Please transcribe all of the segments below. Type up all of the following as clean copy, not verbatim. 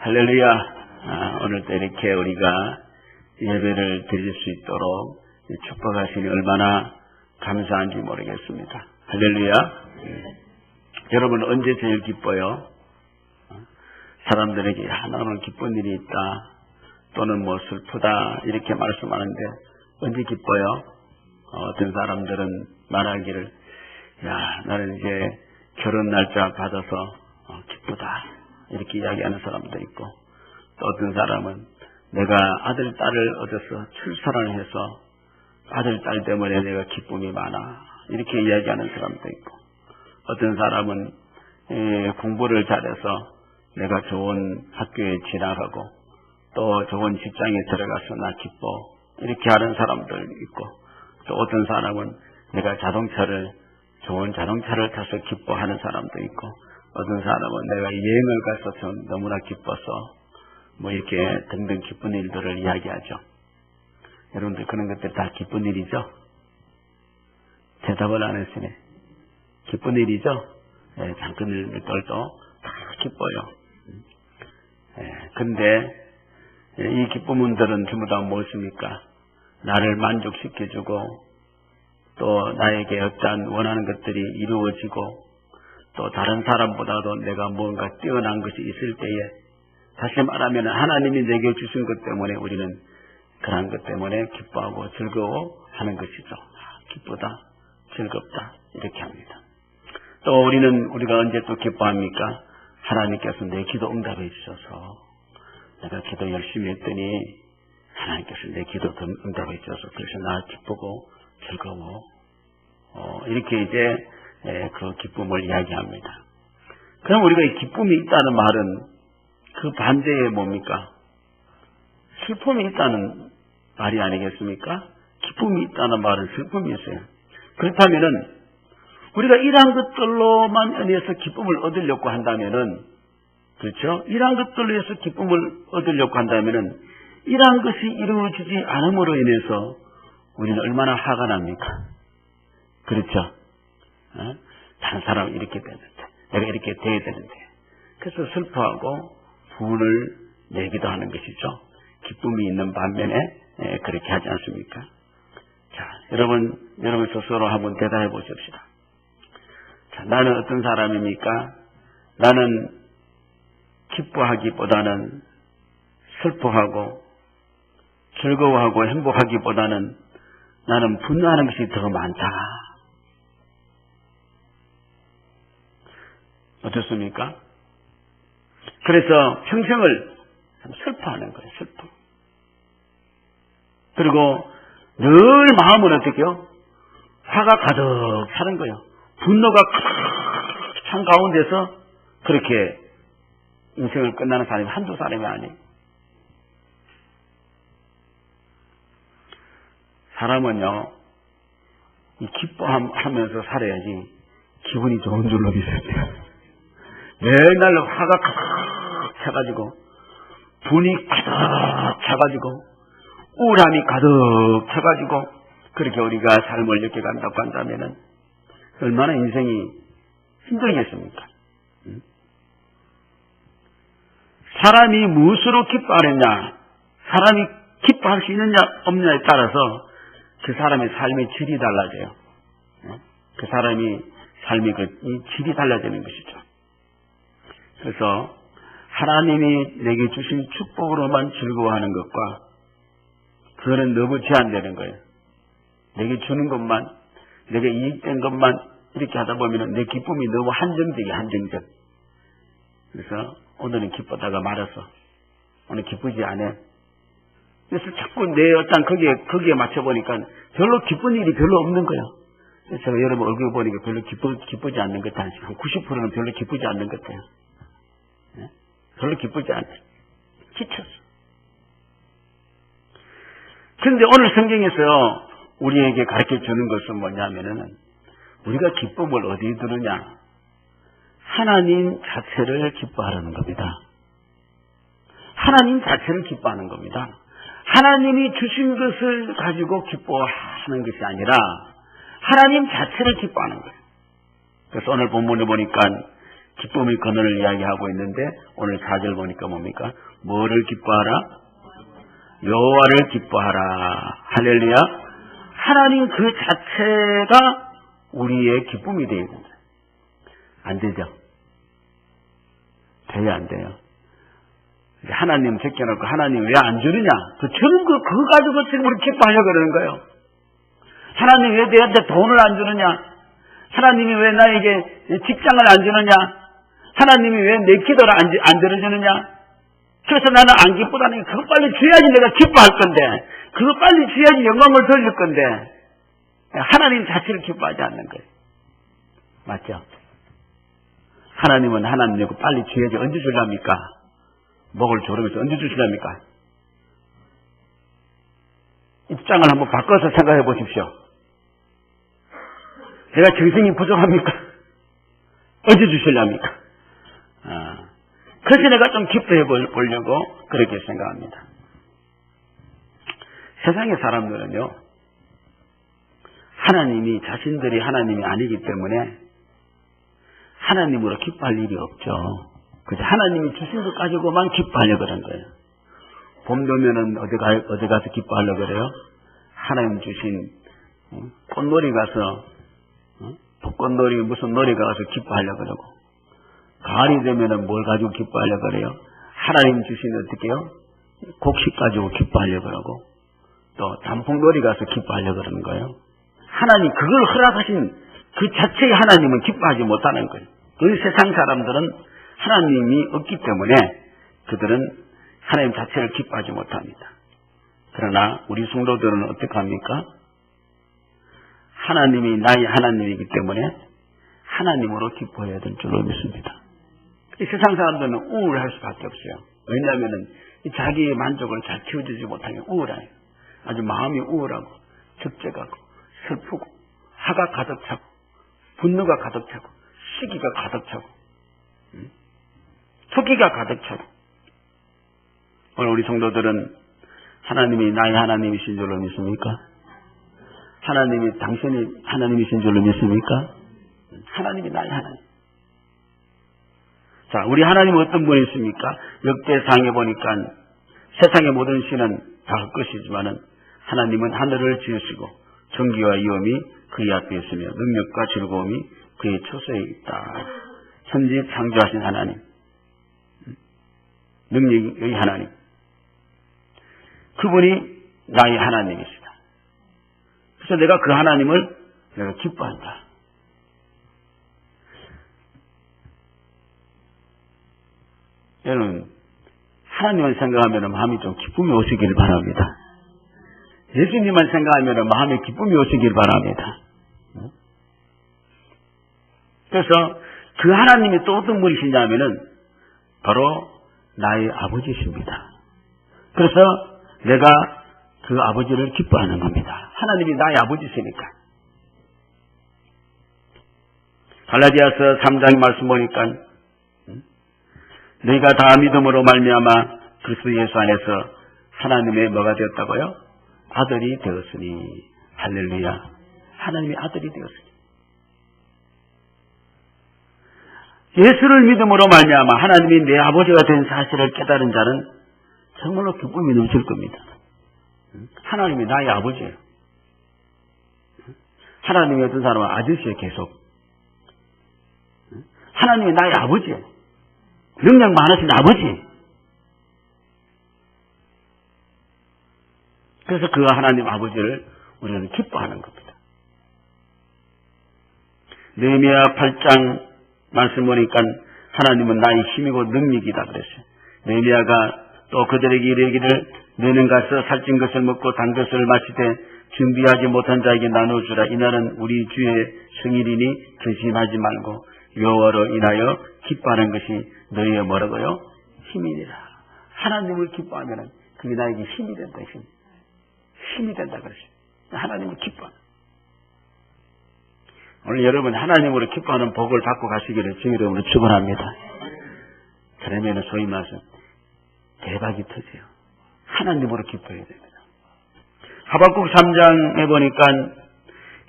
할렐루야. 오늘도 이렇게 우리가 예배를 드릴 수 있도록 축복하시니 얼마나 감사한지 모르겠습니다. 할렐루야. 여러분 언제 제일 기뻐요? 사람들에게 나 오늘 기쁜 일이 있다 또는 뭐 슬프다 이렇게 말씀하는데 언제 기뻐요? 어떤 사람들은 말하기를 나는 이제 결혼 날짜 받아서 기쁘다 이렇게 이야기하는 사람도 있고, 또 어떤 사람은 내가 아들 딸을 얻어서 출산을 해서 아들 딸 때문에 내가 기쁨이 많아 이렇게 이야기하는 사람도 있고, 어떤 사람은 공부를 잘해서 내가 좋은 학교에 진학하고 또 좋은 직장에 들어가서 나 기뻐 이렇게 하는 사람들 있고, 또 어떤 사람은 내가 좋은 자동차를 타서 기뻐하는 사람도 있고, 어떤 사람은 내가 여행을 가서 좀 너무나 기뻐서 뭐 이렇게 등등 기쁜 일들을 이야기하죠. 여러분들 그런 것들 다 기쁜 일이죠? 대답을 안 했으니 기쁜 일이죠? 잠깐 일들도 다 기뻐요. 근데 이 기쁨들은 전부 다 무엇입니까? 나를 만족시켜주고 또 나에게 어떠한 원하는 것들이 이루어지고 또 다른 사람보다도 내가 뭔가 뛰어난 것이 있을 때에, 다시 말하면 하나님이 내게 주신 것 때문에 우리는 그러한 것 때문에 기뻐하고 즐거워하는 것이죠. 기쁘다, 즐겁다 이렇게 합니다. 또 우리가 언제 또 기뻐합니까? 하나님께서 내 기도 응답해 주셔서, 내가 기도 열심히 했더니 하나님께서 내 기도 응답해 주셔서 그래서 나 기쁘고 즐거워 이렇게 이제 그 기쁨을 이야기합니다. 그럼 우리가 이 기쁨이 있다는 말은 그 반대에 뭡니까? 슬픔이 있다는 말이 아니겠습니까? 기쁨이 있다는 말은 슬픔이 있어요. 그렇다면은 우리가 이러한 것들로만 인해서 기쁨을 얻으려고 한다면은, 그렇죠? 이러한 것들로 해서 기쁨을 얻으려고 한다면은 이러한 것이 이루어지지 않음으로 인해서 우리는 얼마나 화가 납니까? 그렇죠? 다른 사람은 이렇게 되는데 내가 이렇게 돼야 되는데, 그래서 슬퍼하고 분을 내기도 하는 것이죠. 기쁨이 있는 반면에 그렇게 하지 않습니까? 자, 여러분 스스로 한번 대답해 보십시다. 자, 나는 어떤 사람입니까? 나는 기뻐하기보다는 슬퍼하고 즐거워하고 행복하기보다는 나는 분노하는 것이 더 많다. 어떻습니까? 그래서 평생을 슬퍼하는 거예요. 슬퍼. 그리고 늘 마음은 어떻게요? 화가 가득 차는 거예요. 분노가 찬 가운데서 그렇게 인생을 끝나는 사람이 한두 사람이 아니에요. 사람은요, 이 기뻐하면서 살아야지 기분이 좋은 줄로 믿어요. 맨날 화가 가득 차가지고 분이 가득 차가지고 우울함이 가득 차가지고 그렇게 우리가 삶을 이렇게 간다고 한다면은 얼마나 인생이 힘들겠습니까? 사람이 무엇으로 기뻐하느냐, 사람이 기뻐할 수 있느냐 없느냐에 따라서 그 사람의 삶의 질이 달라져요. 그 사람이 삶의 질이 달라지는 것이죠. 그래서 하나님이 내게 주신 축복으로만 즐거워하는 것과 그거는 너무 제한되는 거예요. 내게 주는 것만, 내게 이익된 것만 이렇게 하다 보면 내 기쁨이 너무 한정적. 그래서 오늘은 기쁘다가 말았어. 오늘 기쁘지 않아. 그래서 자꾸 내 어떤 거기에 맞춰보니까 별로 기쁜 일이 별로 없는 거예요. 그래서 제가 여러분 얼굴 보니까 별로 기쁘지 않는 것 같아요. 한 90%는 별로 기쁘지 않는 것 같아요. 별로 기쁘지 않아요. 지쳤어. 그런데 오늘 성경에서 우리에게 가르쳐 주는 것은 뭐냐면은 우리가 기쁨을 어디에 두느냐? 하나님 자체를 기뻐하라는 겁니다. 하나님 자체를 기뻐하는 겁니다. 하나님이 주신 것을 가지고 기뻐하는 것이 아니라 하나님 자체를 기뻐하는 거예요. 그래서 오늘 본문에 보니까 기쁨의 근원을 이야기하고 있는데 오늘 4절 보니까 뭡니까? 뭐를 기뻐하라? 여호와를 기뻐하라. 할렐루야. 하나님 그 자체가 우리의 기쁨이 되어야 된다. 안 되죠? 돼야 안 돼요. 하나님 제껴놓고 하나님 왜 안 주느냐? 그거 가지고 지금 우리 기뻐하려고 그러는 거예요. 하나님 왜 내한테 돈을 안 주느냐? 하나님이 왜 나에게 직장을 안 주느냐? 하나님이 왜 내 기도를 안 들어주느냐? 그래서 나는 안 기쁘다니 그거 빨리 줘야지 내가 기뻐할 건데 그거 빨리 줘야지 영광을 돌릴 건데 하나님 자체를 기뻐하지 않는 거예요. 맞죠? 하나님은 하나님이고 빨리 줘야지 언제 주랍니까? 목을 조르면서 언제 주시랍니까? 입장을 한번 바꿔서 생각해 보십시오. 내가 정신이 부족합니까? 언제 주실랍니까? 그래서 내가 좀 기뻐해 보려고 그렇게 생각합니다. 세상의 사람들은요, 하나님이 자신들이 하나님이 아니기 때문에 하나님으로 기뻐할 일이 없죠. 그래서 하나님이 주신 것 가지고만 기뻐하려고 그런 거예요. 봄 되면은 어디 가서 기뻐하려고 그래요? 하나님 주신 꽃놀이 가서 벚꽃놀이 무슨 놀이 가서 기뻐하려고 그러고, 가을이 되면은 뭘 가지고 기뻐하려고 그래요? 하나님 주신 어떻게요? 곡식 가지고 기뻐하려고 그러고, 또 단풍놀이 가서 기뻐하려고 그러는 거예요. 하나님 그걸 허락하신 그 자체의 하나님은 기뻐하지 못하는 거예요. 그 세상 사람들은 하나님이 없기 때문에 그들은 하나님 자체를 기뻐하지 못합니다. 그러나 우리 성도들은 어떻게 합니까? 하나님이 나의 하나님이기 때문에 하나님으로 기뻐해야 될 줄로 믿습니다. 이 세상 사람들은 우울할 수밖에 없어요. 왜냐하면 자기의 만족을 잘 키워주지 못하면 우울해요. 아주 마음이 우울하고 적재가고 슬프고 화가 가득 차고 분노가 가득 차고 시기가 가득 차고 토기가 가득 차고. 오늘 우리 성도들은 하나님이 나의 하나님이신 줄로 믿습니까? 하나님이 당신이 하나님이신 줄로 믿습니까? 하나님이 나의 하나님. 자, 우리 하나님은 어떤 분이십니까? 역대상에 보니까 세상의 모든 신은 다 헛것이지만은 하나님은 하늘을 지으시고 정기와 위엄이 그의 앞에 있으며 능력과 즐거움이 그의 처소에 있다. 천지 창조하신 하나님, 능력의 하나님, 그분이 나의 하나님이시다. 그래서 내가 그 하나님을 내가 기뻐한다. 여러분, 하나님을 생각하면 마음이 좀 기쁨이 오시길 바랍니다. 예수님만 생각하면 마음에 기쁨이 오시길 바랍니다. 그래서 그 하나님이 또 어떤 분이시냐 하면은 바로 나의 아버지십니다. 그래서 내가 그 아버지를 기뻐하는 겁니다. 하나님이 나의 아버지시니까. 갈라디아서 3장 말씀 보니까 너희가 다 믿음으로 말미암아 그리스도 예수 안에서 하나님의 뭐가 되었다고요? 아들이 되었으니. 할렐루야. 하나님의 아들이 되었으니. 예수를 믿음으로 말미암아 하나님이 내 아버지가 된 사실을 깨달은 자는 정말로 기쁨이 넘칠 겁니다. 하나님이 나의 아버지예요. 하나님이 어떤 사람은 아저씨에 계속. 하나님이 나의 아버지예요. 능력 많으신 아버지. 그래서 그 하나님 아버지를 우리는 기뻐하는 겁니다. 느헤미야 8장 말씀 보니까 하나님은 나의 힘이고 능력이다 그랬어요. 느헤미야가 또 그들에게 이르기를 너는 가서 살찐 것을 먹고 단 것을 마시되 준비하지 못한 자에게 나눠주라. 이날은 우리 주의 생일이니 결심하지 말고 여호와로 인하여 기뻐하는 것이 너희의 뭐라고요? 힘이니라. 하나님을 기뻐하면 그게 나에게 힘이 된다. 힘이 된다 그랬어요. 하나님을 기뻐. 오늘 여러분 하나님으로 기뻐하는 복을 받고 가시기를 주 이름으로 축원합니다. 그러면 소위 말해서 대박이 터져요. 하나님으로 기뻐해야 됩니다. 하박국 3장에 보니까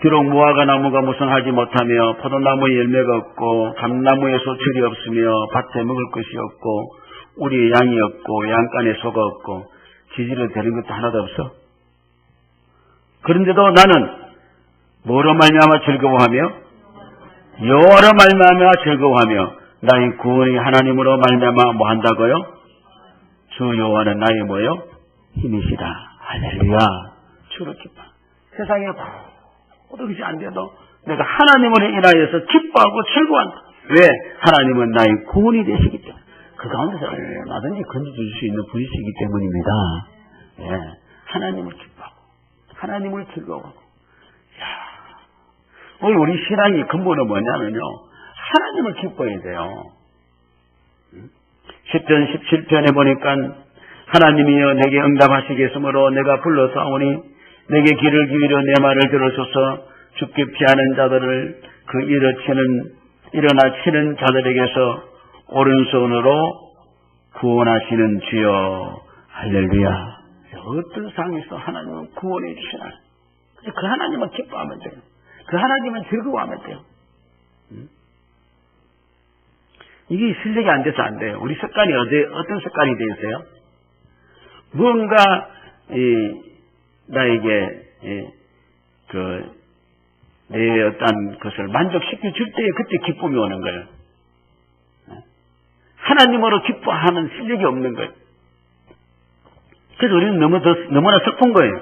비록 무화과 나무가 무성하지 못하며 포도나무에 열매가 없고 감나무에 소출이 없으며 밭에 먹을 것이 없고 우리의 양이 없고 양간에 소가 없고 지지로 되는 것도 하나도 없어. 그런데도 나는 뭐로 말미암아 즐거워하며 여호와로 말미암아 즐거워하며 나의 구원이 하나님으로 말미암아 뭐 한다고요? 주 여호와는 나의 뭐요? 힘이시다. 할렐루야. 주로 기뻐. 세상에 모든 것이 안 돼도 내가 하나님으로 인하여서 기뻐하고 즐거워한다. 왜? 하나님은 나의 구원이 되시기 때문에. 그 가운데서 얼마든지 건져줄 수 있는 분이시기 때문입니다. 예. 하나님을 기뻐하고 하나님을 즐거워하고. 오늘 우리 신앙의 근본은 뭐냐면요, 하나님을 기뻐해야 돼요. 10편 17편에 보니까 하나님이여 내게 응답하시겠으므로 내가 불러사오니 내게 귀를 기울여 내 말을 들으소서. 죽게 피하는 자들을 그 일어나 치는 자들에게서 오른손으로 구원하시는 주여. 할렐루야. 어떤 상황에서 하나님은 구원해 주시나. 그 하나님은 기뻐하면 돼요. 그 하나님은 즐거워하면 돼요. 이게 실력이 안 돼서 안 돼요. 우리 습관이 어떤 습관이 되어 있어요? 무언가 나에게 내 어떤 것을 만족시켜 줄 때에 그때 기쁨이 오는 거예요. 하나님으로 기뻐하는 실력이 없는 거예요. 그래서 우리는 너무나 슬픈 거예요.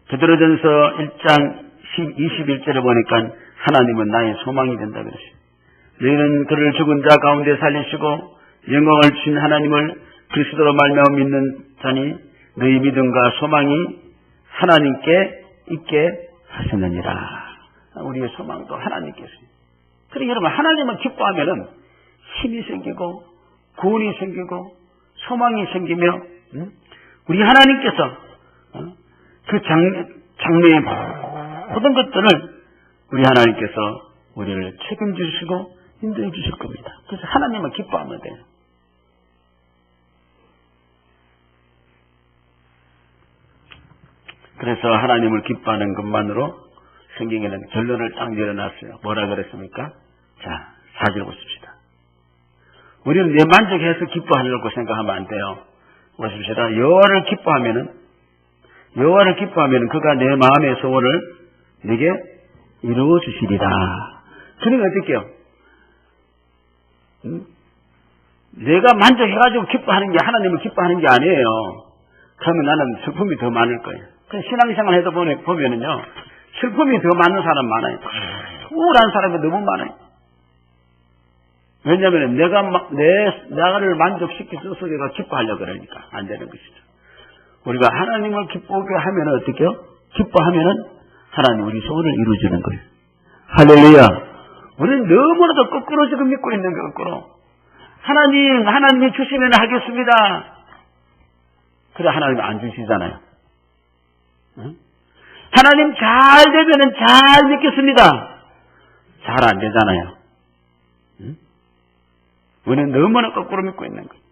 베드로전서 1장 21절에 보니까 하나님은 나의 소망이 된다 그러시죠. 너희는 그를 죽은 자 가운데 살리시고 영광을 주신 하나님을 그리스도로 말미암아 믿는 자니 너희 믿음과 소망이 하나님께 있게 하셨느니라. 우리의 소망도 하나님께 있습니다. 그러니까 여러분, 하나님을 기뻐하면은 힘이 생기고 구원이 생기고 소망이 생기며 우리 하나님께서 그 장래의 모든 것들을 우리 하나님께서 우리를 책임지시고 인도해 주실 겁니다. 그래서 하나님을 기뻐하면 돼요. 그래서 하나님을 기뻐하는 것만으로 성경에는 결론을 딱 내려놨어요. 뭐라 그랬습니까? 자, 4절 보십시다. 우리는 내 만족해서 기뻐하려고 생각하면 안 돼요. 보십시다. 여호와를 기뻐하면 그가 내 마음의 소원을 내게 이루어 주시리라. 그러니까 어떡해요? 내가 만족해가지고 기뻐하는 게 하나님을 기뻐하는 게 아니에요. 그러면 나는 슬픔이 더 많을 거예요. 신앙생활 해도 보면은요, 슬픔이 더 많은 사람 많아요. 우울한 사람이 너무 많아요. 왜냐하면 나를 만족시켜줘서 내가 기뻐하려고 그러니까 안 되는 것이죠. 우리가 하나님을 기쁘게 하면 어떻게요? 기뻐하면은 하나님 우리 소원을 이루어주는 거예요. 할렐루야. 우리는 너무나도 거꾸로 지금 믿고 있는 거 거꾸로. 하나님이 주시면 하겠습니다. 그래, 하나님이 안 주시잖아요. 응? 하나님 잘 되면은 잘 믿겠습니다. 잘 안 되잖아요. 응? 우리는 너무나 거꾸로 믿고 있는 거예요.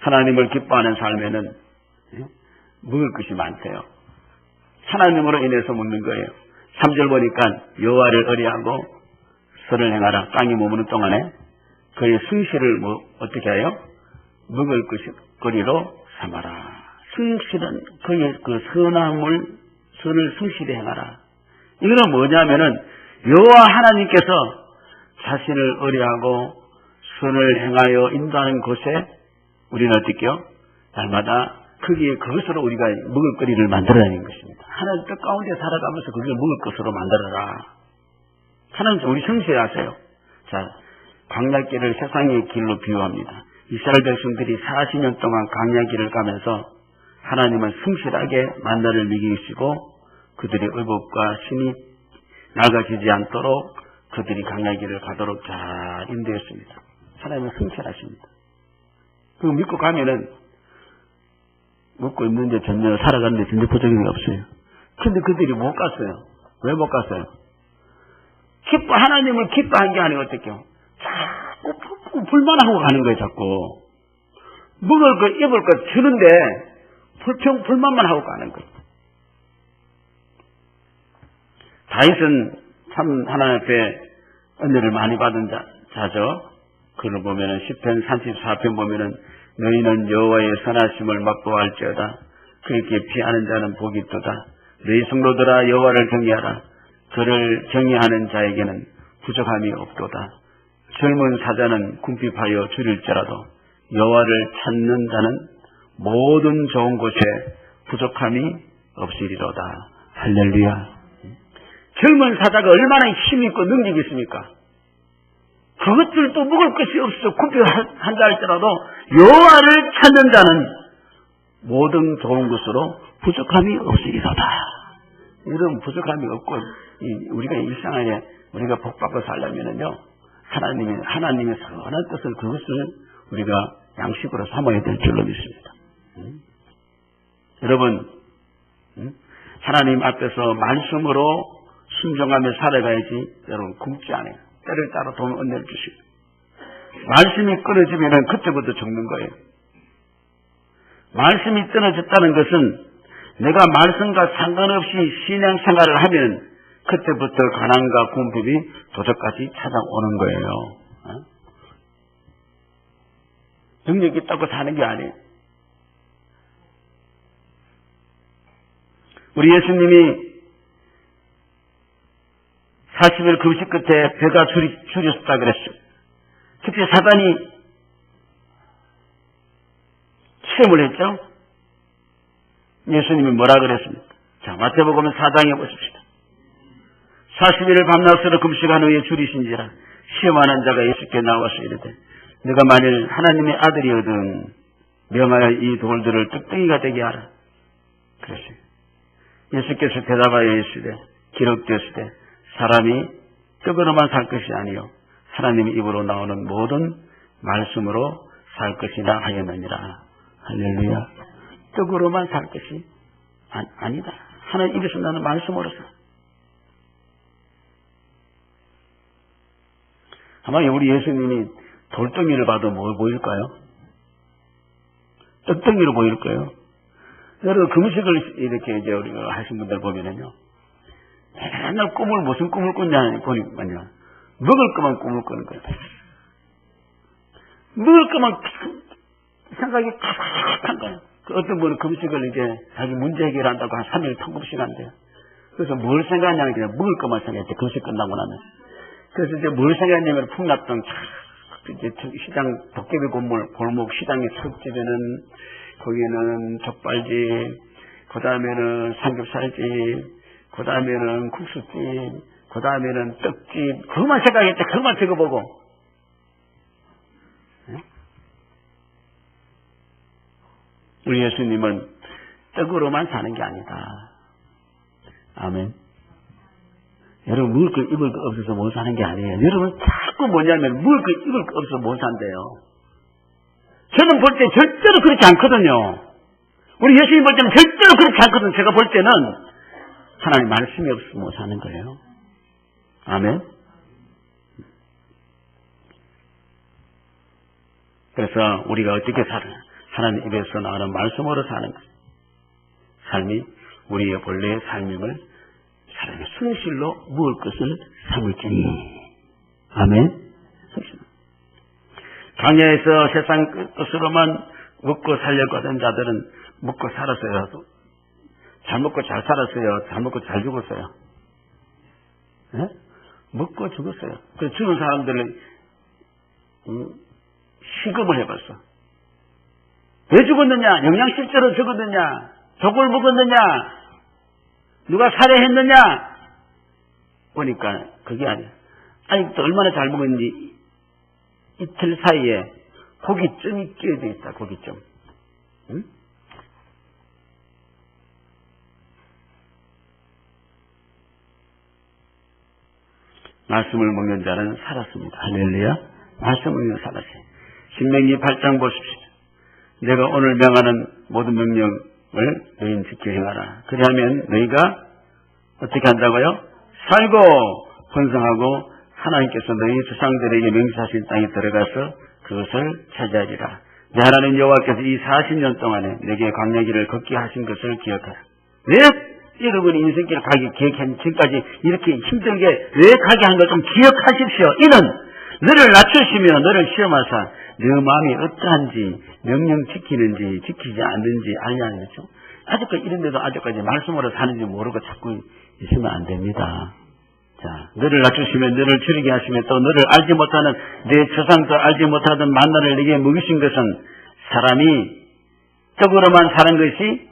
하나님을 기뻐하는 삶에는 먹을 것이 많대요. 하나님으로 인해서 먹는 거예요. 3절 보니까 여호와를 의뢰하고 선을 행하라. 땅이 머무는 동안에 그의 성실을 어떻게 해요? 먹을 거리로 삼아라. 성실은 그의 그 선을 성실히 행하라. 이거는 뭐냐면은 여호와 하나님께서 자신을 의뢰하고 선을 행하여 인도하는 곳에 우리는 어떻게요? 날마다 그것으로 우리가 먹을 거리를 만들어내는 것입니다. 하나님 뜻 가운데 살아가면서 그걸 먹을 것으로 만들어라. 하나님 우리 성실하세요. 자, 광야길을 세상의 길로 비유합니다. 이스라엘 백성들이 40년 동안 광야길을 가면서 하나님은 성실하게 만나를 먹이시고 그들의 의복과 신이 낡아지지 않도록 그들이 광야길을 가도록 잘 인도했습니다. 하나님은 성실하십니다. 그거 믿고 가면은 먹고 있는데 전혀 살아가는데 전혀 부족함이 없어요. 근데 그들이 못 갔어요. 왜 못 갔어요? 하나님을 기뻐한 게 아니고 어떡해요? 자꾸 불만하고 가는 거예요, 자꾸. 먹을 것, 입을 것 주는데 불평불만만 하고 가는 거예요. 다윗은 참 하나님 앞에 은혜를 많이 받은 자죠. 그걸 보면은 10편 34편 보면은 너희는 여호와의 선하심을 맛보할지어다. 그에게 피하는 자는 복이 있도다. 너희 성도들아 여호와를 경외하라. 그를 경외하는 자에게는 부족함이 없도다. 젊은 사자는 궁핍하여 줄일지라도 여호와를 찾는 자는 모든 좋은 곳에 부족함이 없으리로다. 할렐루야. 젊은 사자가 얼마나 힘이 있고 능력이 있습니까? 그것들도 먹을 것이 없어 궁핍한다 할지라도 여호와를 찾는 자는 모든 좋은 것으로 부족함이 없으리로다. 이런 부족함이 없고 우리가 일상에 우리가 복받고 살려면은요 하나님의 선한 뜻을 그것을 우리가 양식으로 삼아야 될 줄로 믿습니다. 여러분 하나님 앞에서 말씀으로 순종하며 살아가야지 여러분 굶지 않아요. 때를 따라 돈 은혜를 주시고 말씀이 끊어지면 그때부터 죽는 거예요. 말씀이 끊어졌다는 것은 내가 말씀과 상관없이 신앙생활을 하면 그때부터 가난과 궁핍이 도적까지 찾아오는 거예요. 능력이 있다고 사는 게 아니에요. 우리 예수님이 40일 금식 끝에 배가 줄였다 그랬어요. 그때 사단이 시험을 했죠. 예수님이 뭐라 그랬습니까? 자, 마태복음 4장에 보십시다. 40일을 밤낮으로 금식한 후에 줄이신지라 시험하는 자가 예수께 나와서 이르되 내가 만일 하나님의 아들이거든 명하여 이 돌들을 떡덩이가 되게 하라. 그랬어요. 예수께서 대답하여 이르시되 기록되었으되 사람이 떡으로만 살 것이 아니요 하나님의 입으로 나오는 모든 말씀으로 살 것이라 하였느니라. 할렐루야. 떡으로만 살 것이 아니다. 하나님 입에서 나는 말씀으로 살. 아마 우리 예수님이 돌덩이를 봐도 뭐 보일까요? 떡덩이로 보일까요? 여러분 금식을 이렇게 이제 우리가 하신 분들 보면은요, 맨날 무슨 꿈을 꿨냐 보니까요, 먹을 것만 꿈을 꾸는 거예요. 먹을 것만 생각이 가득한 거예요. 어떤 분은 금식을 이제 자기 문제 해결한다고 한 3일 통금식 한대요. 그래서 뭘 생각하냐면 그냥 먹을 것만 생각했대. 금식 끝나고 나면. 그래서 이제 뭘 생각했냐면 풍납동 이제 시장 도깨비 골목 시장에 척집에는 거기는 족발집, 그 다음에는 삼겹살집, 그 다음에는 국수집, 그 다음에는 떡집, 그것만 생각했대. 그것만 적어보고. 우리 예수님은 떡으로만 사는 게 아니다. 아멘. 여러분, 먹을 거 입을 거 없어서 못 사는 게 아니에요. 여러분 자꾸 뭐냐면 먹을 거 입을 거 없어서 못 산대요. 저는 볼 때 절대로 그렇지 않거든요. 우리 예수님 볼 때는 절대로 그렇지 않거든요. 제가 볼 때는 하나님 말씀이 없으면 못 사는 거예요. 아멘. 그래서 우리가 어떻게 살아요? 하나님 입에서 나오는 말씀으로 사는 것. 삶이 우리의 본래의 삶임을 사람의 순실로 무을 것을 삼을지니. 아멘. 광야에서 세상 것으로만 먹고 살려고 하던 자들은 먹고 살았어요. 잘 먹고 잘 살았어요. 잘 먹고 잘 죽었어요. 네? 먹고 죽었어요. 그 죽은 사람들은 시급을 해봤어. 왜 죽었느냐? 영양실조로 죽었느냐? 독을 먹었느냐? 누가 살해했느냐? 보니까 그게 아니야. 아직도 얼마나 잘 먹었는지 이틀 사이에 고기점이 끼어져 있다. 고기점. 응? 말씀을 먹는 자는 살았습니다. 할렐루야. 말씀을 먹는 살았어요. 신명기 8장 보십시오. 내가 오늘 명하는 모든 명령을 너희는 지켜 행하라. 그리하면 너희가 어떻게 한다고요? 살고 번성하고 하나님께서 너희 조상들에게 명시하신 땅에 들어가서 그것을 차지하리라. 내 하나님 여호와께서 이 40년 동안에 내게 광야길을 걷게 하신 것을 기억하라. 왜 여러분이 인생길을 가기 기억한 지금까지 이렇게 힘들게 왜 가게 한 걸 좀 기억하십시오. 이는 너를 낮추시며 너를 시험하사 너 마음이 어떠한지 명령 지키는지 지키지 않는지 알냐 하죠. 아직까지 이런데도 아직까지 말씀으로 사는지 모르고 자꾸 있으면 안 됩니다. 자, 너를 낮추시며 너를 줄이게 하시며 또 너를 알지 못하는 내 조상도 알지 못하던 만나를 내게 먹이신 것은 사람이 떡으로만 사는 것이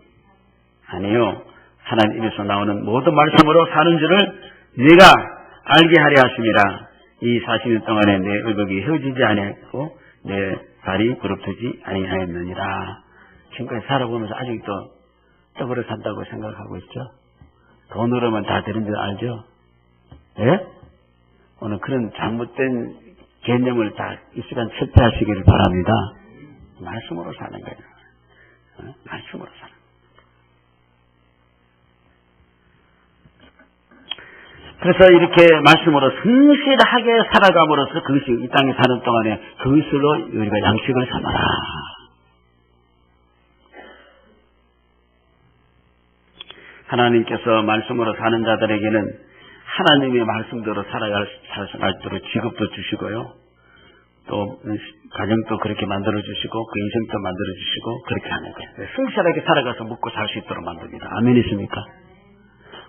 아니요 하나님 입에서 나오는 모든 말씀으로 사는 줄을 네가 알게 하려 하심이라. 이 40년 동안에 내 의복이 헤어지지 아니하고 내 발이 부릅뜨지 아니하였느니라. 지금까지 살아보면서 아직도 떡으로 산다고 생각하고 있죠. 돈으로만 다 되는 줄 알죠. 예? 오늘 그런 잘못된 개념을 다 이 시간 철폐하시기를 바랍니다. 말씀으로 사는 거예요. 말씀으로 사는 거예요. 그래서 이렇게 말씀으로 성실하게 살아감으로써 그것이 이 땅에 사는 동안에 그것으로 우리가 양식을 삼아라. 하나님께서 말씀으로 사는 자들에게는 하나님의 말씀대로 살아갈수록 직업도 주시고요. 또 가정도 그렇게 만들어주시고 그 인생도 만들어주시고 그렇게 하는 거예요. 성실하게 살아가서 먹고 살 수 있도록 만듭니다. 아멘이십니까?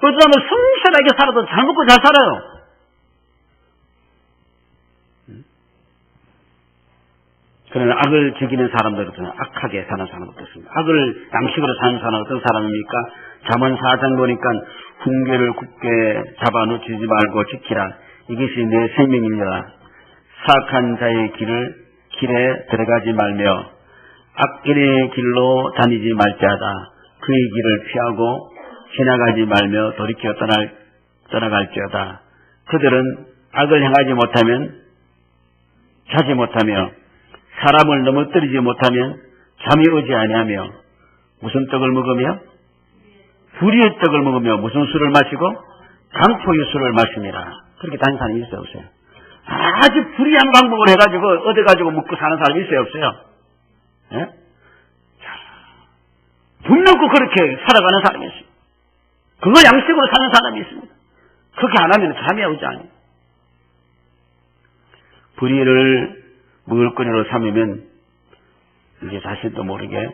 어쩌면 성실하게 살아도 잘 먹고 잘 살아요. 그러나 악을 즐기는 사람들은 악하게 사는 사람도 있습니다. 악을 양식으로 사는 사람은 어떤 사람입니까? 잠언 4장 보니까 훈계를 굳게 잡아놓치지 말고 지키라. 이것이 내 생명이니라. 사악한 자의 길에 들어가지 말며 악인의 길로 다니지 말지어다. 그의 길을 피하고 지나가지 말며 돌이켜 떠나갈지어다. 그들은 악을 행하지 못하면 자지 못하며 사람을 넘어뜨리지 못하면 잠이 오지 아니하며 무슨 떡을 먹으며 불의의 떡을 먹으며 무슨 술을 마시고 강포의 술을 마십니다. 그렇게 다니는 사람이 있어요 없어요? 아주 불의한 방법을 해가지고 얻어가지고 먹고 사는 사람이 있어요 없어요? 예? 돈 넣고 그렇게 살아가는 사람이 있어요. 그거 양식으로 사는 사람이 있습니다. 그렇게 안 하면 잠이 오지 않아요. 불의를 먹을거리로 삼으면 이제 자신도 모르게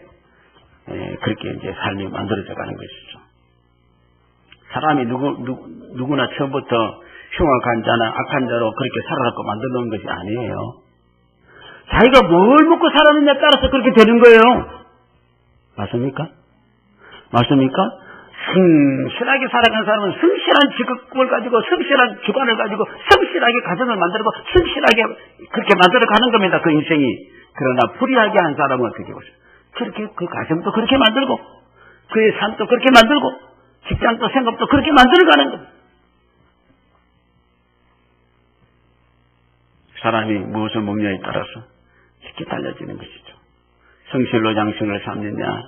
그렇게 이제 삶이 만들어져 가는 것이죠. 사람이 누구나 처음부터 흉악한 자나 악한 자로 그렇게 살아갖고 만들어 놓은 것이 아니에요. 자기가 뭘 먹고 살았느냐에 따라서 그렇게 되는 거예요. 맞습니까? 맞습니까? 성실하게 살아가는 사람은 성실한 직업을 가지고 성실한 주관을 가지고 성실하게 가정을 만들고 성실하게 그렇게 만들어 가는 겁니다. 그 인생이. 그러나 불의하게 한 사람은 어떻게 보세요? 그렇게 그 가정도 그렇게 만들고 그의 삶도 그렇게 만들고 직장도 생업도 그렇게 만들어 가는 겁니다. 사람이 무엇을 먹냐에 따라서 쉽게 달라지는 것이죠. 성실로 양식을 삼느냐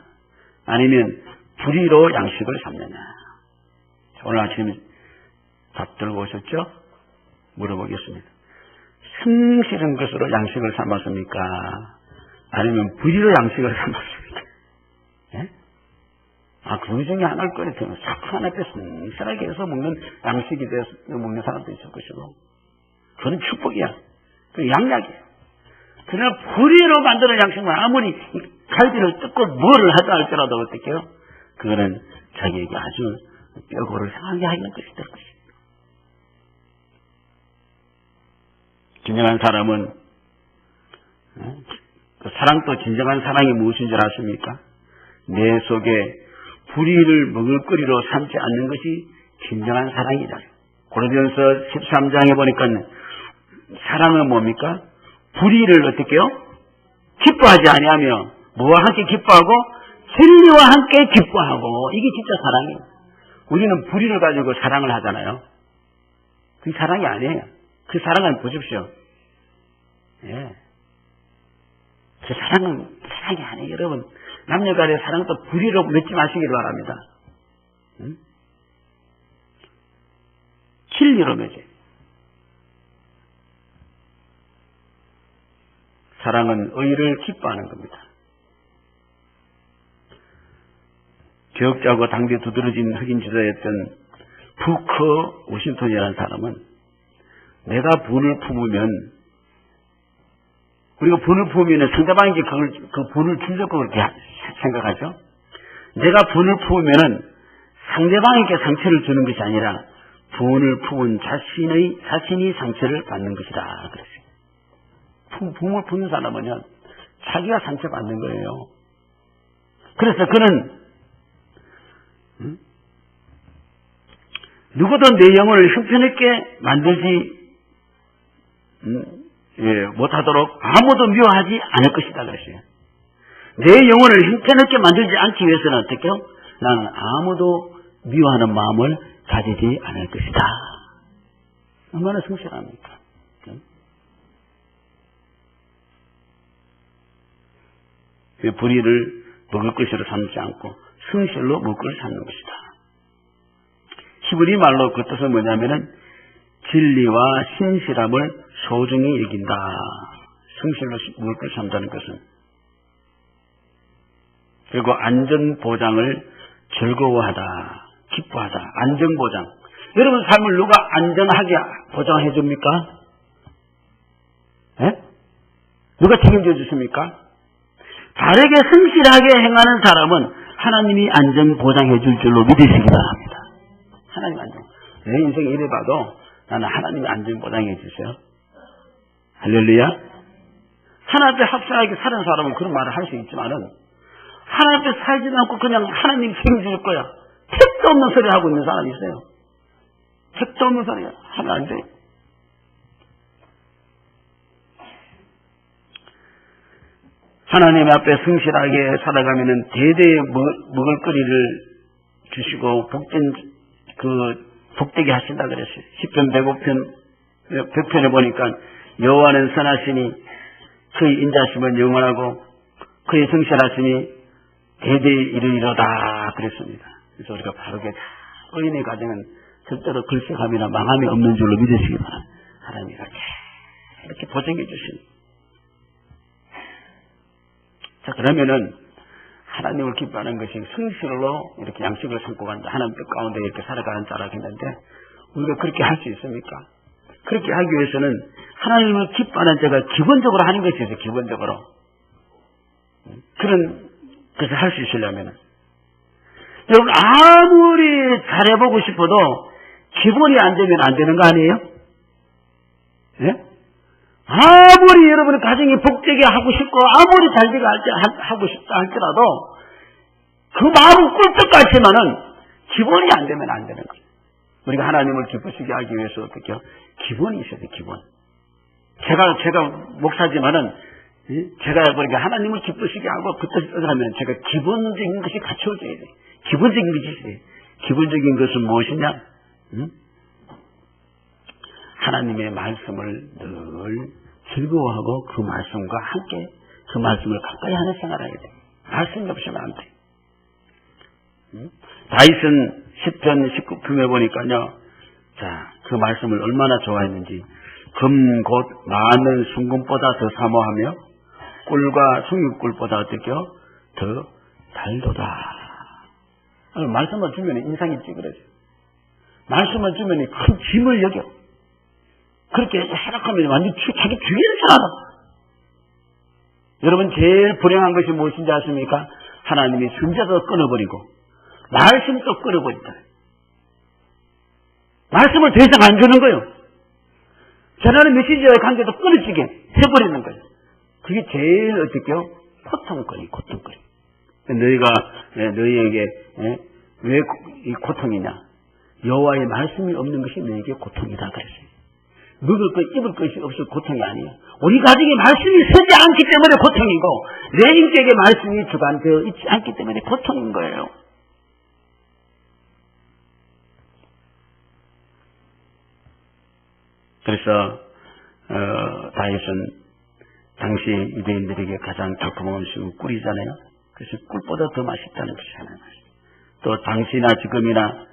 아니면 불의로 양식을 삼느냐. 오늘 아침 답 들고 오셨죠? 물어보겠습니다. 성실한 것으로 양식을 삼았습니까? 아니면 불의로 양식을 삼았습니까? 예? 그 중에 하나일 거예요. 자꾸 하나 앞에 성실하게 해서 먹는 양식이 돼서 먹는 사람도 있을 것이고. 그건 축복이야. 그 양약이에요. 그러나 불의로 만드는 양식은 아무리 갈비를 뜯고 뭐를 하다 할지라도 어떡해요? 그거는 자기에게 아주 뼈고를 상하게 하는 것이 될 것입니다. 진정한 사람은 사랑도 진정한 사랑이 무엇인 줄 아십니까? 내 속에 불의를 먹을거리로 삼지 않는 것이 진정한 사랑이다. 고린도전서 13장에 보니까 사랑은 뭡니까? 불의를 어떻게 해요? 기뻐하지 아니하며 뭐와 함께 기뻐하고 진리와 함께 기뻐하고 이게 진짜 사랑이에요. 우리는 불의를 가지고 사랑을 하잖아요. 그게 사랑이 아니에요. 그 사랑은 보십시오. 예. 그 사랑은 사랑이 아니에요. 여러분 남녀 간의 사랑도 불의로 맺지 마시길 바랍니다. 응? 진리로 맺어요. 사랑은 의를 기뻐하는 겁니다. 개혁자고 당대 두드러진 흑인 지도였던 부커 워싱턴이라는 사람은 내가 분을 품으면 우리가 분을 품으면 상대방에게 그 분을 주려고 그렇게 생각하죠. 내가 분을 품으면 상대방에게 상처를 주는 것이 아니라 분을 품은 자신이 상처를 받는 것이다. 그랬어요. 분을 품는 사람은요, 자기가 상처받는 거예요. 그래서 그는 누구도 내 영혼을 형편있게 만들지 못하도록 아무도 미워하지 않을 것이다. 그랬어요. 내 영혼을 형편있게 만들지 않기 위해서는 어떻게요? 나는 아무도 미워하는 마음을 가지지 않을 것이다. 얼마나 성실합니까? 불의를 먹을 것으로 삼지 않고 성실로 먹을 것을 삼는 것이다. 히브리 말로 그 뜻은 뭐냐면은 진리와 신실함을 소중히 여긴다. 성실로 먹을 것을 삼다는 것은. 그리고 안전보장을 즐거워하다. 기뻐하다. 안전보장. 여러분 삶을 누가 안전하게 보장해 줍니까? 예? 누가 책임져 주십니까? 바르게 성실하게 행하는 사람은 하나님이 안전보장해 줄 줄로 믿으시기 바랍니다. 하나님 안전. 내 인생에 이래 봐도 나는 하나님이 안전보장해 주세요. 할렐루야. 하나님 앞에 합당하게 사는 사람은 그런 말을 할 수 있지만은 하나님 앞에 살지도 않고 그냥 하나님 책임질 거야. 택도 없는 소리 하고 있는 사람이 있어요. 택도 없는 소리 하면 안 돼. 하나님 앞에 성실하게 살아가면은 대대의 먹을거리를 주시고 복되게 하신다 그랬어요. 시편 105편에 보니까 여호와는 선하시니 그의 인자심은 영원하고 그의 성실하심이 대대에 이르리로다 그랬습니다. 그래서 우리가 바르게 의인의 가정은 절대로 글쎄감이나 망함이 없는 줄로 믿으시기 바랍니다. 하나님이 이렇게 보증해 주신. 자, 그러면은 하나님을 기뻐하는 것이 성실로 이렇게 양식을 삼고 간다. 하나님 뜻 가운데 이렇게 살아가는 자라 했는데 우리가 그렇게 할 수 있습니까? 그렇게 하기 위해서는 하나님을 기뻐하는 자가 기본적으로 하는 것이 있어요. 기본적으로. 그런 것을 할 수 있으려면 여러분 아무리 잘해보고 싶어도 기본이 안 되면 안 되는 거 아니에요? 예? 아무리 여러분의 가정이 복되게 하고 싶고 아무리 잘되게 하고 싶다 할지라도 그 마음은 꿀떡 같지만은 기본이 안 되면 안 되는 거예요. 우리가 하나님을 기쁘시게 하기 위해서 어떻게 해요? 기본이 있어야 돼요. 기본. 제가 목사지만은 제가 그러니까 하나님을 기쁘시게 하고 그 뜻을 하면 제가 기본적인 것이 갖춰져야 돼요. 기본적인 것이 있어요. 기본적인 것은 무엇이냐? 하나님의 말씀을 늘 즐거워하고 그 말씀과 함께 그 말씀을 가까이 하는 생활을 해야 돼요. 말씀이 없으면 안 돼요. 다윗은 10편 19편에 보니까요. 자, 그 말씀을 얼마나 좋아했는지 금 곧 많은 순금보다 더 사모하며 꿀과 송유꿀보다 어떻게요? 더 달도다. 말씀을 주면 인상이 찌그러져요. 말씀을 주면 큰 짐을 여겨. 그렇게 생각하면 완전 자기 주위를 살아. 여러분 제일 불행한 것이 무엇인지 아십니까? 하나님이 순자도 끊어버리고 말씀도 끊어버린다. 말씀을 더 이상 안 주는 거예요. 전하는 메시지와의 관계도 끊어지게 해버리는 거예요. 그게 제일 어떻게요? 고통거리. 너희에게 왜 이 고통이냐? 여호와의 말씀이 없는 것이 너희에게 고통이다 그랬어요. 먹을 것, 입을 것이 없을 고통이 아니에요. 우리 가정에 말씀이 서지 않기 때문에 고통이고 내 인격에 말씀이 주관되어 있지 않기 때문에 고통인 거예요. 그래서 다윗은 당시 유대인들에게 가장 달콤한 음식은 꿀이잖아요. 그래서 꿀보다 더 맛있다는 것이 하나의 말씀. 또 당시나 지금이나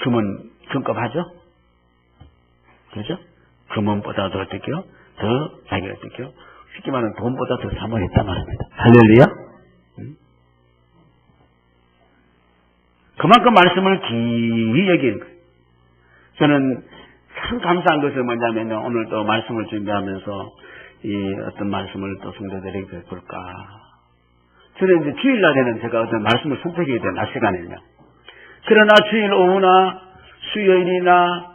금은 금값하죠? 그렇죠? 금은보다도 어떻게요? 더 자기가 어떻게요? 쉽게 말하면 돈보다 더 사모했단 말입니다. 할렐루야. 그만큼 말씀을 기이 여기는 거예요. 저는 참 감사한 것은 뭐냐면 오늘 또 말씀을 준비하면서 이 어떤 말씀을 또 성도들에게 볼까. 저는 이제 주일날에는 제가 어떤 말씀을 선택해야 돼요. 낮 시간에는요. 그러나 주일 오후나 수요일이나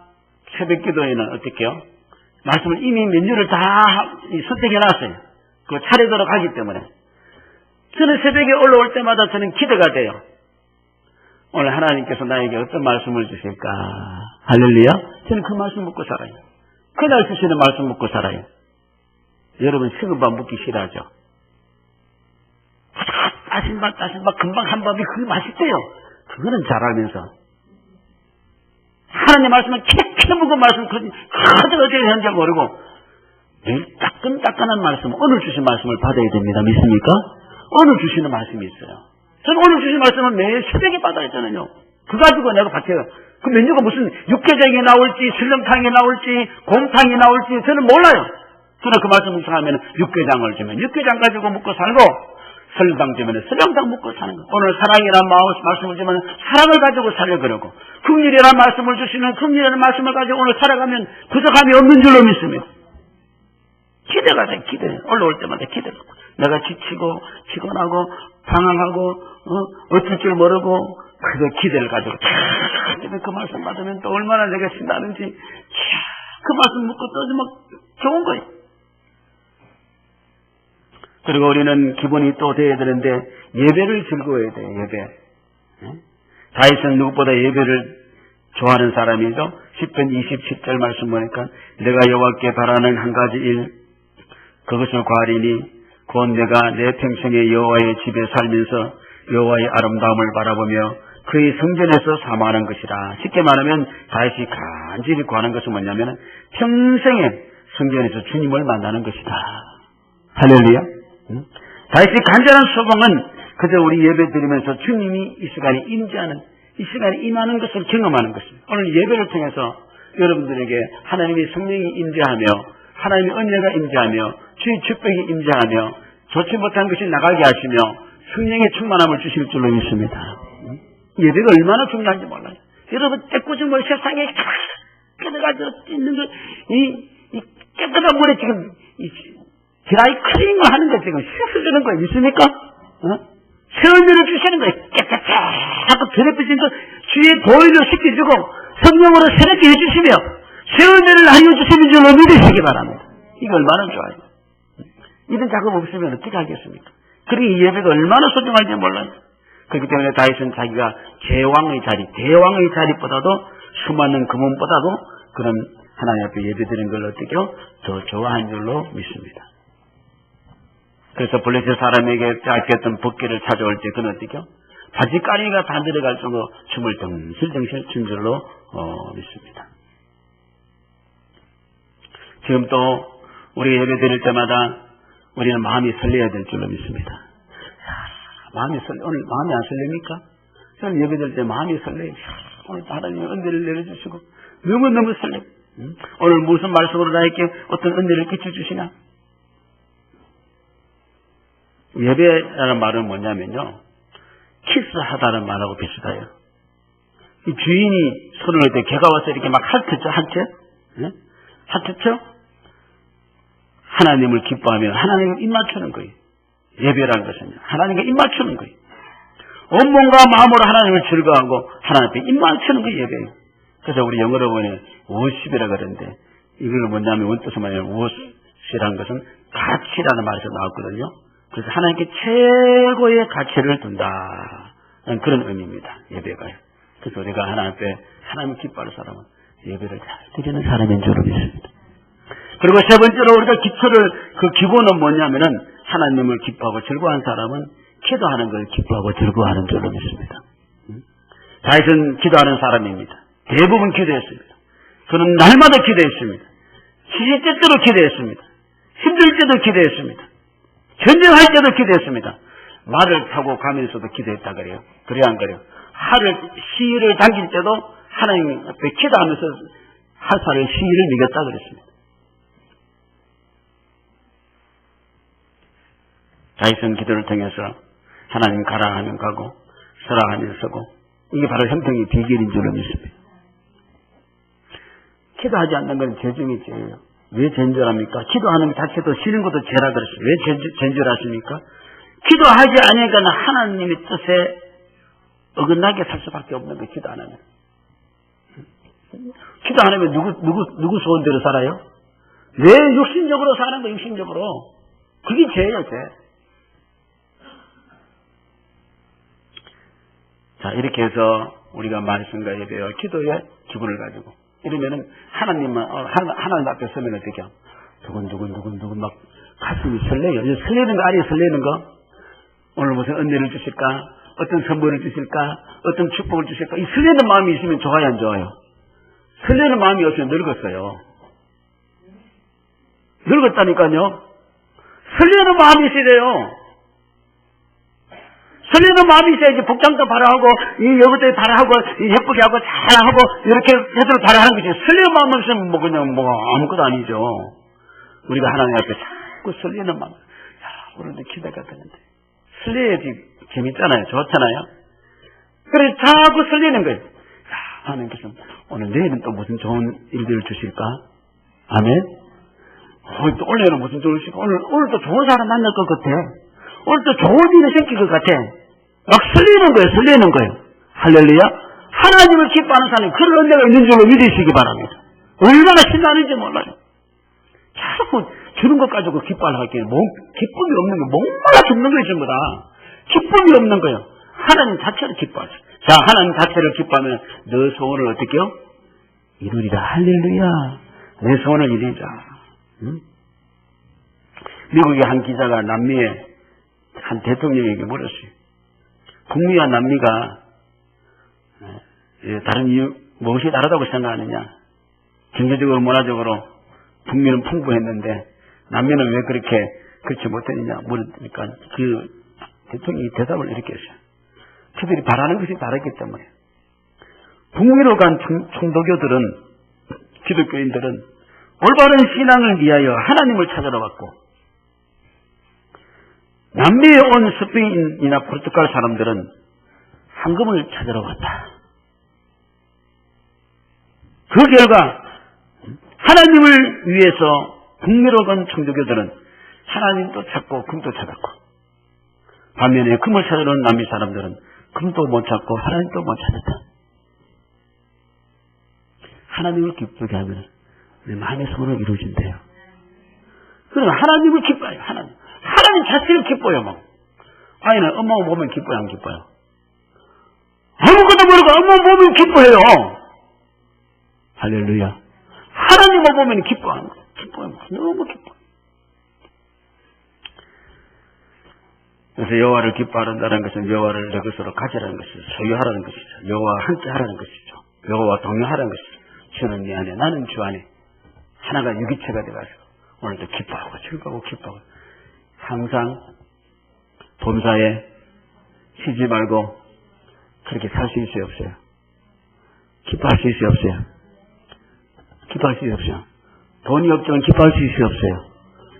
새벽 기도에는 어떻게요? 말씀을 이미 몇 년을 다 선택해놨어요. 그 차례대로 가기 때문에. 저는 새벽에 올라올 때마다 저는 기대가 돼요. 오늘 하나님께서 나에게 어떤 말씀을 주실까? 할렐루야. 저는 그 말씀 묻고 살아요. 그날 주시는 말씀 묻고 살아요. 여러분 식은 밥 묻기 싫어하죠? 따신 밥 금방 한 밥이 그게 맛있대요. 그거는 잘 알면서 하나님 말씀은 캐캐 묵은 말씀 그대로 어떻게 하는지 모르고 늘 따끈따끈한 말씀, 오늘 주신 말씀을 받아야 됩니다. 믿습니까? 오늘 주시는 말씀이 있어요. 저는 오늘 주신 말씀은 매일 새벽에 받아야 했잖아요. 그거 가지고 내가 받쳐요. 그 메뉴가 무슨 육개장이 나올지 설렁탕이 나올지 곰탕이 나올지 저는 몰라요. 그러나 그 말씀 묵상하면 육개장을 주면 육개장 가지고 먹고 살고 설렁탕 주면 설렁탕 먹고 사는 거. 오늘 사랑이라는 말씀을 주면 사랑을 가지고 살려 그러고 긍휼이라는 말씀을 주시면 긍휼이라는 말씀을 가지고 오늘 살아가면 부족함이 없는 줄로 믿습니다. 기대가 돼. 기대. 올라올 때마다 기대가. 내가 지치고 피곤하고 방황하고 어쩔 줄 모르고 그 기대를 가지고 그 말씀 받으면 또 얼마나 내가 신나는지 그 말씀 묻고 또 막 좋은 거예요. 그리고 우리는 기본이 또 돼야 되는데 예배를 즐거워해야 돼요. 예배. 다윗은 누구보다 예배를 좋아하는 사람이죠. 10편 27절 말씀 보니까 내가 여호와께 바라는 한 가지 일 그것을 구하리니 곧 내가 내 평생에 여호와의 집에 살면서 여호와의 아름다움을 바라보며 그의 성전에서 사모하는 것이라. 쉽게 말하면 다윗이 간절히 구하는 것은 뭐냐면 평생에 성전에서 주님을 만나는 것이다. 할렐루야. 다윗이 간절한 소망은 그저 우리 예배 드리면서 주님이 이 시간에 임재하는, 이 시간에 임하는 것을 경험하는 것입니다. 오늘 예배를 통해서 여러분들에게 하나님의 성령이 임재하며 하나님의 은혜가 임재하며 주의 축복이 임재하며 좋지 못한 것이 나가게 하시며 성령의 충만함을 주실 줄로 믿습니다. 예배가 얼마나 중요한지 몰라요. 여러분 깨끗한 세상에 깨끗해가지고 있는 거, 이 깨끗한 물에 지금 드라이 클리닝을 하는 거 지금 씻어주는 거예요. 믿습니까? 세월면을 주시는 거예요. 깨끗하고 더럽혀진 거 주의 보혈로 씻겨주고 성령으로 새롭게 해주시며 세월면을 알려주시는 줄로 믿으시기 바랍니다. 이거 얼마나 좋아요. 이런 작업 없으면 어떻게 하겠습니까? 그리고 이 예배가 얼마나 소중한지 몰라요. 그렇기 때문에 다윗은 자기가 제왕의 자리, 대왕의 자리보다도 수많은 금원보다도 그런 하나님 앞에 예배드리는 걸 어떻게요? 더 좋아하는 줄로 믿습니다. 그래서 블레셋 사람에게 뺏겼던 법궤를 찾아올 때 그는 어떻게요? 바지가리가 다 내려갈 정도로 춤을 덩실덩실 춘 줄로 믿습니다. 지금 또 우리 예배 드릴 때마다 우리는 마음이 설레야 될 줄로 믿습니다. 오늘 마음이 안 설렙니까? 저는 예배 드릴 때 마음이 설레요. 오늘 하나님의 은혜를 내려주시고 너무너무 설레요. 오늘 무슨 말씀으로 나에게 어떤 은혜를 끼쳐주시나? 예배라는 말은 뭐냐면요, 키스하다는 말하고 비슷해요. 이 주인이 손을 할 때 개가 와서 이렇게 막 핥죠, 핥죠? 하나님을 기뻐하며 하나님을 입맞추는 거예요. 예배라는 것은 하나님께 입맞추는 거예요. 온몸과 마음으로 하나님을 즐거워하고 하나님 앞에 입맞추는 게 예배예요. 그래서 우리 영어로 보면 워십이라 그러는데 이걸 뭐냐면 원뜻은 뭐냐면 워십이라는 것은 가치라는 말에서 나왔거든요. 그래서 하나님께 최고의 가치를 둔다. 그런 의미입니다. 예배가요. 그래서 우리가 하나님 앞에 하나님을 기뻐하는 사람은 예배를 잘 드리는 사람인 줄로 믿습니다. 그리고 세 번째로 우리가 그 기본은 뭐냐면은 하나님을 기뻐하고 즐거워하는 사람은 기도하는 걸 기뻐하고 즐거워하는 줄로 믿습니다. 다윗은 기도하는 사람입니다. 대부분 기도했습니다. 그는 날마다 기도했습니다. 시시때때로 기도했습니다. 힘들 때도 기도했습니다. 전쟁할 때도 기도했습니다. 말을 타고 가면서도 기도했다 그래요. 그래야 안 그래요? 시를 당길 때도 하나님 앞에 기도하면서 하사를 시를 이겼다 그랬습니다. 자기성 기도를 통해서 하나님 가라 하면 가고 서라 하면 서고, 이게 바로 형통의 비결인 줄로 믿습니다. 기도하지 않는 건 죄 중에 죄예요. 왜 죄인 줄 압니까? 기도하는 것 자체도 쉬는 것도 죄라 그랬어요. 왜 죄인 줄 아십니까? 기도하지 않으니까 하나님의 뜻에 어긋나게 살 수밖에 없는 거예요. 기도 안 하면. 기도 안 하면 누구 소원대로 살아요? 왜 육신적으로 사는 거예요? 육신적으로. 그게 죄예요, 죄. 자, 이렇게 해서 우리가 말씀과 예배와 기도의 기분을 가지고 이러면은 하나님 앞에 서면 어떻게 해요? 두근두근 막 가슴이 설레요. 설레는 거 아니에요, 설레는 거? 오늘 무슨 은혜를 주실까? 어떤 선물을 주실까? 어떤 축복을 주실까? 이 설레는 마음이 있으면 좋아요, 안 좋아요? 설레는 마음이 없으면 늙었어요. 늙었다니까요. 설레는 마음이 있어야 돼요. 설레는 마음이 있어야지 복장도 바라하고 이 여것도 바라하고 예쁘게 하고 잘하고 이렇게 해도 바라하는 거지. 설레는 마음 없으면 뭐 그냥 뭐 아무것도 아니죠. 우리가 하나님 앞에 자꾸 설레는 마음. 야, 오늘도 기대가 되는데 설레야지 재밌잖아요. 좋잖아요. 그래서 자꾸 설레는 거예요. 야, 하나님께서 오늘 내일은 또 무슨 좋은 일들을 주실까? 아멘. 또 올해는 무슨 좋은 일일까? 오늘 또 좋은 사람 만날 것 같아. 오늘 또 좋은 일이 생길 것 같아. 막 설레는 거예요. 할렐루야. 하나님을 기뻐하는 사람이 그런 은혜가 있는 줄로 믿으시기 바랍니다. 얼마나 신나는지 몰라요. 자꾸 주는 것 가지고 기뻐하려고 할게요. 기쁨이 없는 거, 목마라 죽는 거예요, 전부 다. 기쁨이 없는 거예요. 하나님 자체를 기뻐하죠. 자, 하나님 자체를 기뻐하면 너 소원을 어떻게 해요? 이루리라. 할렐루야. 내 소원을 이루자. 응? 미국의 한 기자가 남미의 한 대통령에게 물었어요. 북미와 남미가 다른 이유 무엇이 다르다고 생각하느냐? 경제적으로 문화적으로 북미는 풍부했는데 남미는 왜 그렇지 못했느냐 물으니까 그 대통령이 대답을 이렇게 했어요. 그들이 바라는 것이 다르기 때문에. 북미로 간 총독교들은, 기독교인들은 올바른 신앙을 위하여 하나님을 찾으러 왔고, 남미에 온 스페인이나 포르투갈 사람들은 황금을 찾으러 왔다. 그 결과 하나님을 위해서 북미로 간 총독교들은 하나님도 찾고 금도 찾았고, 반면에 금을 찾으러 온 남미 사람들은 금도 못 찾고 하나님도 못 찾았다. 하나님을 기쁘게 하면 내 마음의 소원을 이루어진대요. 그러면 하나님을 기뻐해요. 하나님 자체를 기뻐요. 뭐. 아이는 엄마 보면 기뻐요, 안 기뻐요? 아무것도 모르고 엄마 보면 기뻐해요. 할렐루야. 하나님을 보면 기뻐하는 거예요. 기뻐요. 너무 기뻐요. 그래서 여호와를 기뻐한다는 것은 여호와를 내 것으로 가지라는 것이죠. 소유하라는 것이죠. 여호와와 함께 하라는 것이죠. 여호와와 동행하라는 것이죠. 주는 네 안에, 나는 주 안에 하나가 유기체가 돼가지고 오늘도 기뻐하고 즐거워 기뻐하고 항상 범사에 쉬지 말고 그렇게 살 수 있어요, 없어요? 기뻐할 수 있어요, 없어요? 기뻐할 수 있어요, 없어요? 돈이 없지만 기뻐할 수 있어요, 없어요?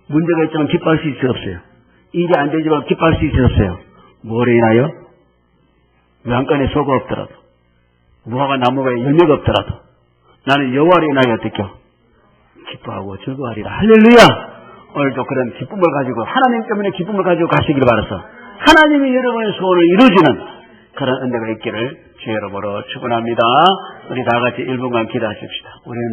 문제가 있지만 기뻐할 수 있어요, 없어요? 일이 안 되지만 기뻐할 수 있어요, 없어요? 뭐로 인하여? 외양간에 소가 없더라도, 무화과 나무가 열매가 없더라도 나는 여호와로 인하여 어떻게 기뻐하고 즐거워하리라. 할렐루야. 오늘도 그런 기쁨을 가지고, 하나님 때문에 기쁨을 가지고 가시기를 바라서 하나님이 여러분의 소원을 이루어지는 그런 은혜가 있기를 주의 이름으로 축원합니다. 우리 다 같이 1분간 기도하십시다. 우리는